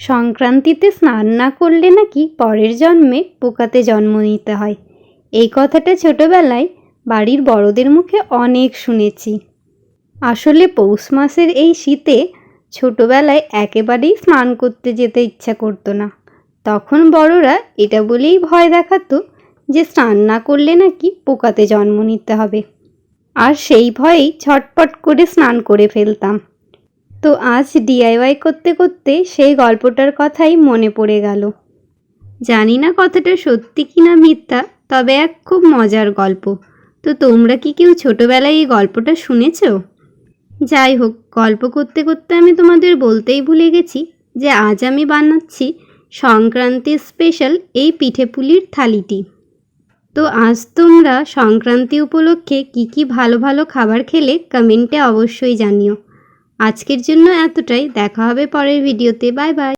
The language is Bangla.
সংক্রান্তিতে স্নান না করলে নাকি পরের জন্মে পোকাতে জন্ম নিতে হয়। এই কথাটা ছোটবেলায় বাড়ির বড়দের মুখে অনেক শুনেছি। আসলে পৌষ মাসের এই শীতে ছোটবেলায় একেবারেই স্নান করতে যেতে ইচ্ছা করতো না। তখন বড়রা এটা বলেই ভয় দেখাতো যে স্নান না করলে নাকি পোকাতে জন্ম নিতে হবে, আর সেই ভয়েই ছটপট করে স্নান করে ফেলতাম। তো আজ ডিআইওয়াই করতে করতে সেই গল্পটার কথাই মনে পড়ে গেল। জানি না কথাটা সত্যি কিনা মিথ্যা, তবে এক খুব মজার গল্প। তো তোমরা কি কেউ ছোটবেলায় এই গল্পটা শুনেছ? যাই হোক, গল্প করতে করতে আমি তোমাদের বলতেই ভুলে গেছি যে আজ আমি বানাচ্ছি সংক্রান্তির স্পেশাল এই পিঠে পুলির থালিটি। তো আজ তোমরা সংক্রান্তি উপলক্ষে কি কি ভালো ভালো খাবার খেলে কমেন্টে অবশ্যই জানিও। আজকের জন্য এতটাই, দেখা হবে পরের ভিডিওতে। Bye bye.